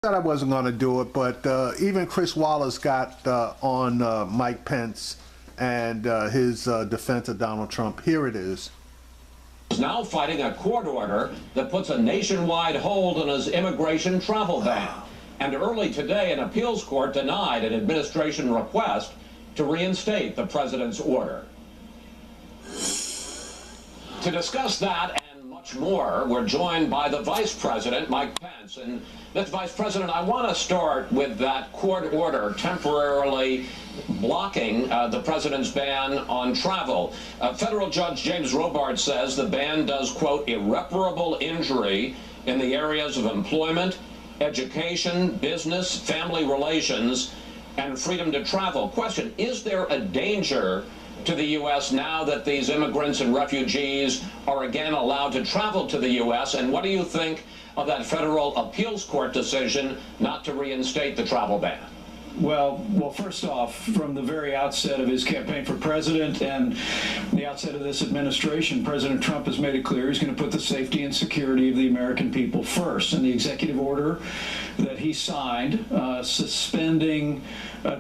said I wasn't going to do it, but even Chris Wallace got on Mike Pence and his defense of Donald Trump. Here it is. Is now fighting a court order that puts a nationwide hold on his immigration travel ban. And early today, an appeals court denied an administration request to reinstate the president's order. To discuss that and much more, we're joined by the Vice President, Mike Pence. And Mr. Vice President, I want to start with that court order temporarily blocking the president's ban on travel. Federal Judge James Robart says the ban does, quote, irreparable injury in the areas of employment, education, business, family relations, and freedom to travel. Question, is there a danger to the U.S. now that these immigrants and refugees are again allowed to travel to the U.S.? And what do you think of that federal appeals court decision not to reinstate the travel ban? Well, first off, from the very outset of his campaign for president and the outset of this administration, President Trump has made it clear he's going to put the safety and security of the American people first. And the executive order that he signed suspending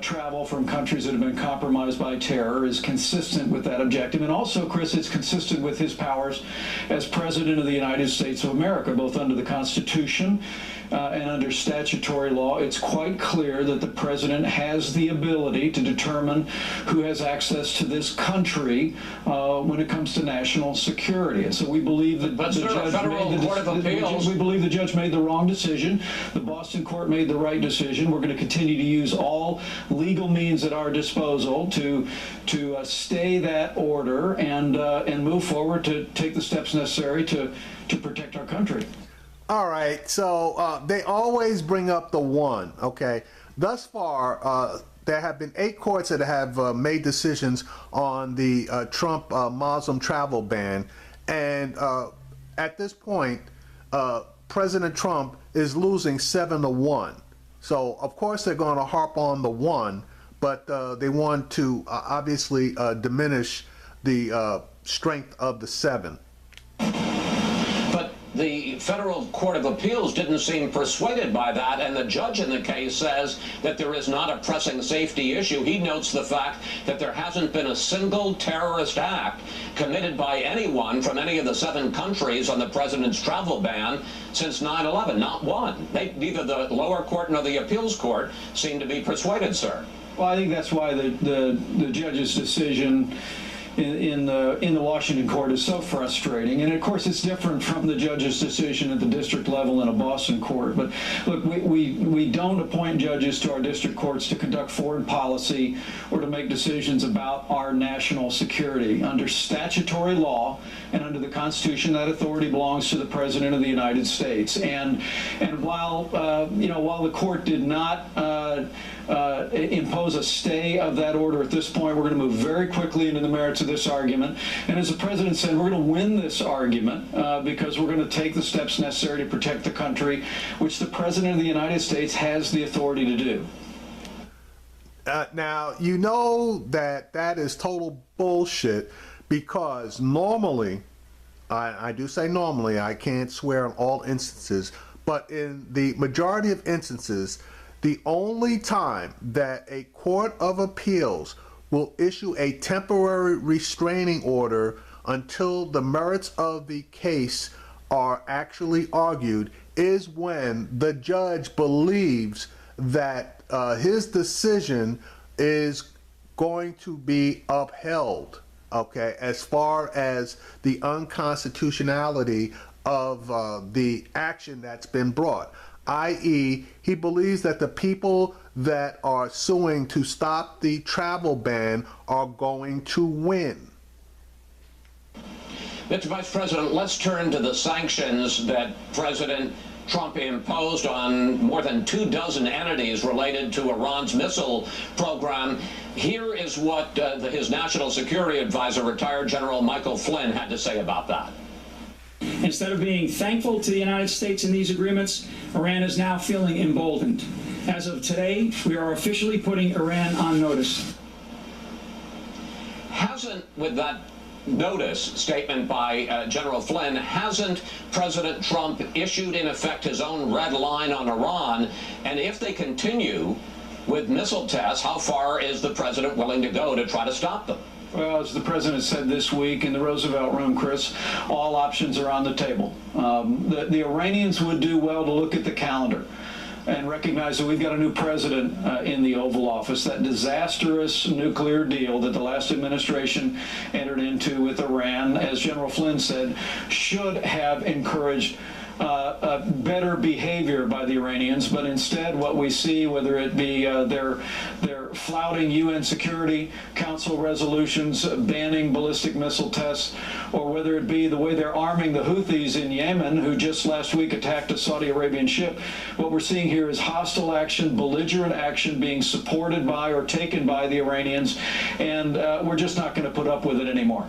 travel from countries that have been compromised by terror is consistent with that objective. And also, Chris, it's consistent with his powers as President of the United States of America, both under the Constitution and under statutory law. It's quite clear that the president has the ability to determine who has access to this country when it comes to national security. And so we believe that we believe the judge made the wrong decision. The Boston court made the right decision. We're going to continue to use all legal means at our disposal to stay that order and move forward to take the steps necessary to protect our country. All right, so they always bring up the one, okay? Thus far, there have been 8 courts that have made decisions on the Trump Muslim travel ban. And at this point, President Trump is losing 7-1. So, of course, they're going to harp on the one, but they want to obviously diminish the strength of the 7. The Federal Court of Appeals didn't seem persuaded by that, and the judge in the case says that there is not a pressing safety issue. He notes the fact that there hasn't been a single terrorist act committed by anyone from any of the 7 countries on the president's travel ban since 9/11. Not one. Neither the lower court nor the appeals court seem to be persuaded, sir. Well, I think that's why the judge's decision in the Washington court is so frustrating. And of course it's different from the judge's decision at the district level in a Boston court. But look, we don't appoint judges to our district courts to conduct foreign policy or to make decisions about our national security. Under statutory law and under the Constitution, that authority belongs to the President of the United States. And while while the court did not impose a stay of that order at this point, we're going to move very quickly into the merits of this argument. And as the president said, we're going to win this argument because we're going to take the steps necessary to protect the country, which the President of the United States has the authority to do. Now, you know that is total bullshit, because normally, I do say normally, I can't swear on all instances, but in the majority of instances, the only time that a court of appeals will issue a temporary restraining order until the merits of the case are actually argued is when the judge believes that his decision is going to be upheld, okay, as far as the unconstitutionality of the action that's been brought. i.e., he believes that the people that are suing to stop the travel ban are going to win. Mr. Vice President, let's turn to the sanctions that President Trump imposed on more than 24 entities related to Iran's missile program. Here is what his national security advisor, retired General Michael Flynn, had to say about that. Instead of being thankful to the United States in these agreements, Iran is now feeling emboldened. As of today, we are officially putting Iran on notice. Hasn't, with that notice statement by General Flynn, hasn't President Trump issued, in effect, his own red line on Iran? And if they continue with missile tests, how far is the president willing to go to try to stop them? Well, as the president said this week in the Roosevelt Room, Chris, all options are on the table. The Iranians would do well to look at the calendar and recognize that we've got a new president in the Oval Office. That disastrous nuclear deal that the last administration entered into with Iran, as General Flynn said, should have encouraged better behavior by the Iranians, but instead what we see, whether it be their flouting UN Security Council resolutions banning ballistic missile tests, or whether it be the way they're arming the Houthis in Yemen, who just last week attacked a Saudi Arabian ship, what we're seeing here is hostile action, belligerent action being supported by or taken by the Iranians, and we're just not going to put up with it anymore.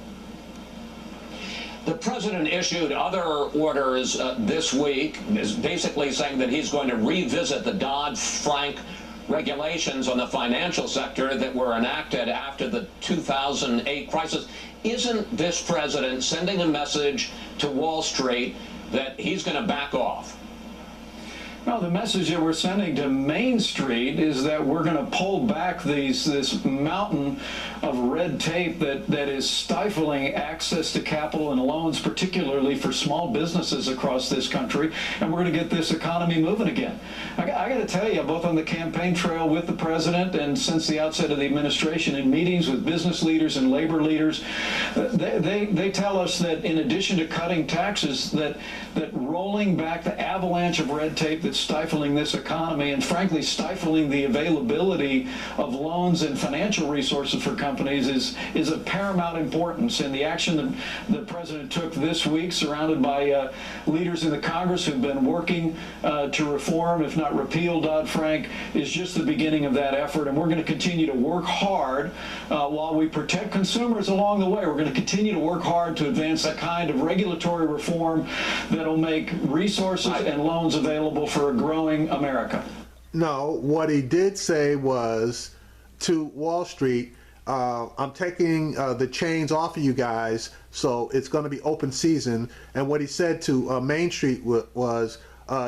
The president issued other orders this week, is basically saying that he's going to revisit the Dodd-Frank regulations on the financial sector that were enacted after the 2008 crisis. Isn't this president sending a message to Wall Street that he's going to back off? No, the message that we're sending to Main Street is that we're going to pull back this mountain of red tape that is stifling access to capital and loans, particularly for small businesses across this country, and we're going to get this economy moving again. I got to tell you, both on the campaign trail with the president and since the outset of the administration, in meetings with business leaders and labor leaders, they tell us that in addition to cutting taxes, that rolling back the avalanche of red tape that's stifling this economy and frankly stifling the availability of loans and financial resources for companies is of paramount importance. And the action that the president took this week, surrounded by leaders in the Congress who've been working to reform, if not repeal, Dodd-Frank, is just the beginning of that effort. And we're going to continue to work hard while we protect consumers along the way. We're going to continue to work hard to advance that kind of regulatory reform that'll make resources and loans available for a growing America. No, what he did say was to Wall Street, I'm taking the chains off of you guys, so it's going to be open season. And what he said to Main Street was,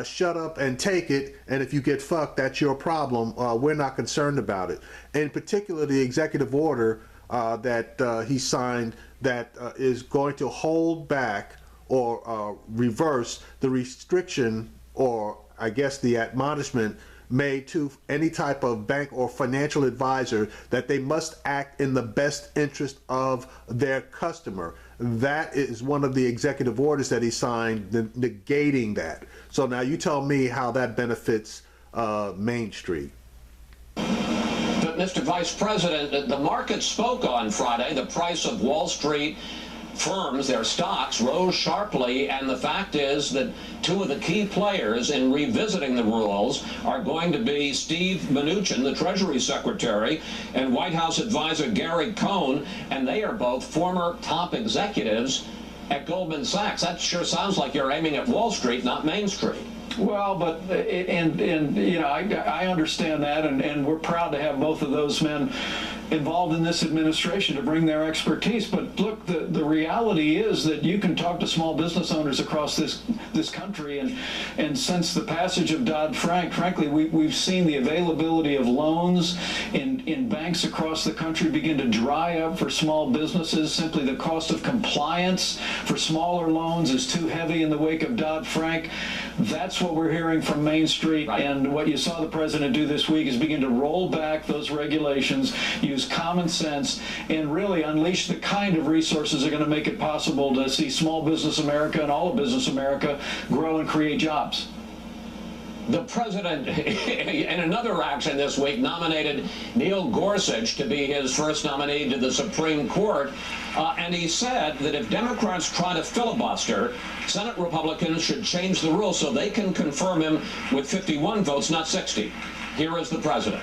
shut up and take it, and if you get fucked, that's your problem. We're not concerned about it. In particular, the executive order that he signed that is going to hold back or reverse the restriction, or I guess the admonishment made to any type of bank or financial advisor that they must act in the best interest of their customer. That is one of the executive orders that he signed, negating that. So now you tell me how that benefits Main Street. But Mr. Vice President, the market spoke on Friday. The price of Wall Street firms, their stocks, rose sharply, and the fact is that two of the key players in revisiting the rules are going to be Steve Mnuchin, the Treasury Secretary, and White House advisor Gary Cohn, and they are both former top executives at Goldman Sachs. That sure sounds like you're aiming at Wall Street, not Main Street. Well, but you know, I understand that, and we're proud to have both of those men involved in this administration to bring their expertise. But look, the reality is that you can talk to small business owners across this country, and since the passage of Dodd-Frank, frankly, we've seen the availability of loans in banks across the country begin to dry up for small businesses. Simply the cost of compliance for smaller loans is too heavy in the wake of Dodd-Frank. That's what we're hearing from Main Street, right. And what you saw the president do this week is begin to roll back those regulations, use common sense, and really unleash the kind of resources that are going to make it possible to see small business America and all of business America grow and create jobs. The president, in another action this week, nominated Neil Gorsuch to be his first nominee to the Supreme Court, and he said that if Democrats try to filibuster, Senate Republicans should change the rules so they can confirm him with 51 votes, not 60. Here is the president.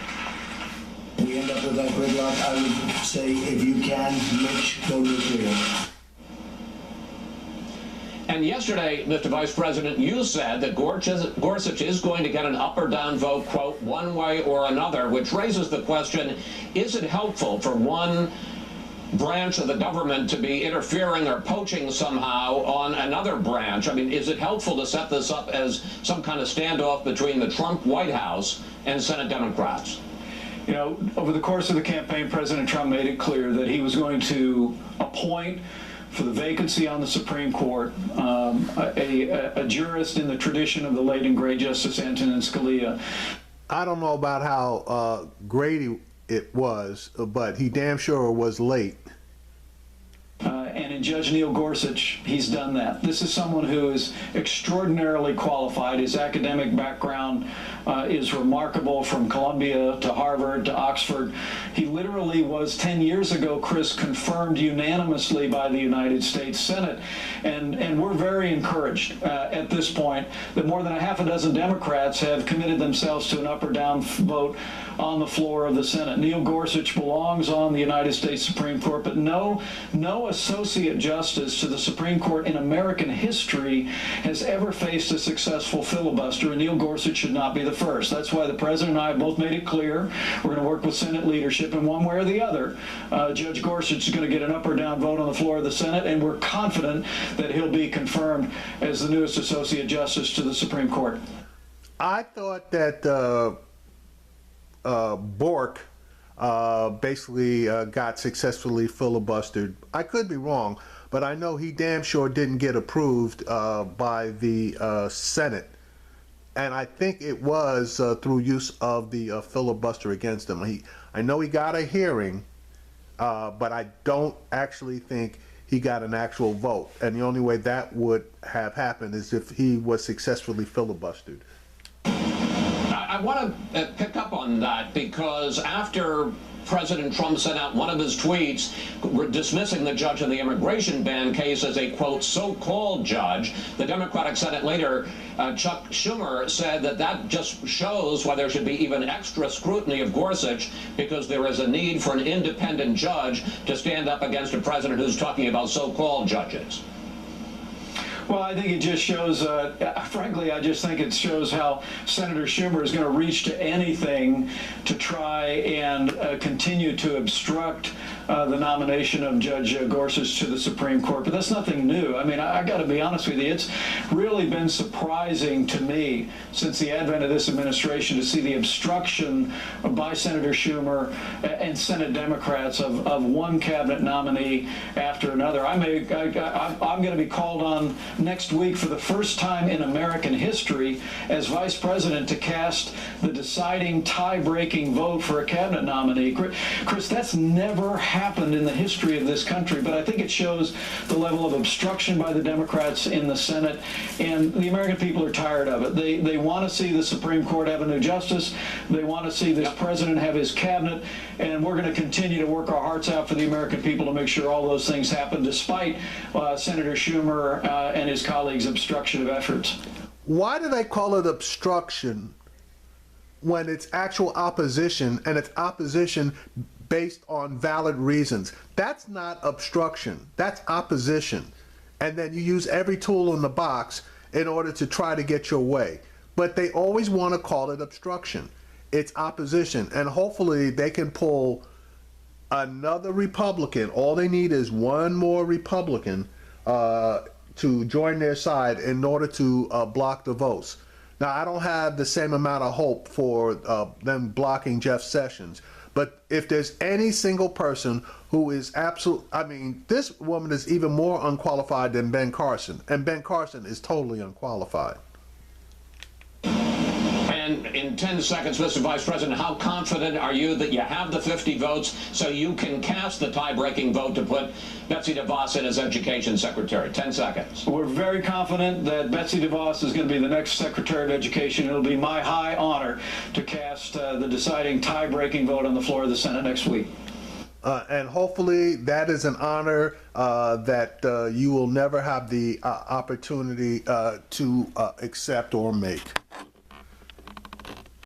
We end up with that gridlock. I would say, if you can, Mitch, go nuclear. And yesterday, Mr. Vice President, you said that Gorsuch is going to get an up or down vote, quote, one way or another, which raises the question, is it helpful for one branch of the government to be interfering or poaching somehow on another branch. I mean, is it helpful to set this up as some kind of standoff between the Trump White House and Senate Democrats? You know, over the course of the campaign, President Trump made it clear that he was going to appoint for the vacancy on the Supreme Court a jurist in the tradition of the late and great Justice Antonin Scalia. I don't know about how great it was, but he damn sure was late. And in Judge Neil Gorsuch, he's done that. This is someone who is extraordinarily qualified. His academic background is remarkable, from Columbia to Harvard to Oxford. He literally was 10 years ago, Chris, confirmed unanimously by the United States Senate. And we're very encouraged at this point that more than a half a dozen Democrats have committed themselves to an up or down vote on the floor of the Senate. Neil Gorsuch belongs on the United States Supreme Court, but no associate justice to the Supreme Court in American history has ever faced a successful filibuster, and Neil Gorsuch should not be the first. That's why the President and I have both made it clear we're going to work with Senate leadership, and one way or the other, Judge Gorsuch is going to get an up or down vote on the floor of the Senate, and we're confident that he'll be confirmed as the newest associate justice to the Supreme Court. I thought that Bork basically got successfully filibustered. I could be wrong, but I know he damn sure didn't get approved by the Senate. And I think it was through use of the filibuster against him. I know he got a hearing, but I don't actually think he got an actual vote. And the only way that would have happened is if he was successfully filibustered. I want to pick up on that, because after President Trump sent out one of his tweets dismissing the judge in the immigration ban case as a, quote, so-called judge, the Democratic Senate leader, Chuck Schumer, said that just shows why there should be even extra scrutiny of Gorsuch, because there is a need for an independent judge to stand up against a president who's talking about so-called judges. Well, I think it just shows, frankly, I just think it shows how Senator Schumer is going to reach to anything to try and continue to obstruct the nomination of Judge Gorsuch to the Supreme Court. But that's nothing new. I mean, I got to be honest with you, it's really been surprising to me since the advent of this administration to see the obstruction by Senator Schumer and Senate Democrats of one cabinet nominee after another. I'm going to be called on next week for the first time in American history as vice president to cast the deciding tie-breaking vote for a cabinet nominee. Chris, that's never happened in the history of this country, but I think it shows the level of obstruction by the Democrats in the Senate, and the American people are tired of it. They want to see the Supreme Court have a new justice. They want to see this president have his cabinet, and we're going to continue to work our hearts out for the American people to make sure all those things happen, despite Senator Schumer and his colleagues' obstruction of efforts. Why do they call it obstruction when it's actual opposition, and it's opposition based on valid reasons? That's not obstruction, that's opposition. And then you use every tool in the box in order to try to get your way. But they always want to call it obstruction. It's opposition, and hopefully they can pull another Republican. All they need is one more Republican to join their side in order to block the votes. Now, I don't have the same amount of hope for them blocking Jeff Sessions, but if there's any single person who is this woman is even more unqualified than Ben Carson, and Ben Carson is totally unqualified. And in 10 seconds, Mr. Vice President, how confident are you that you have the 50 votes so you can cast the tie-breaking vote to put Betsy DeVos in as Education Secretary? 10 seconds. We're very confident that Betsy DeVos is going to be the next Secretary of Education. It'll be my high honor to cast the deciding tie-breaking vote on the floor of the Senate next week. And hopefully that is an honor that you will never have the opportunity to accept or make.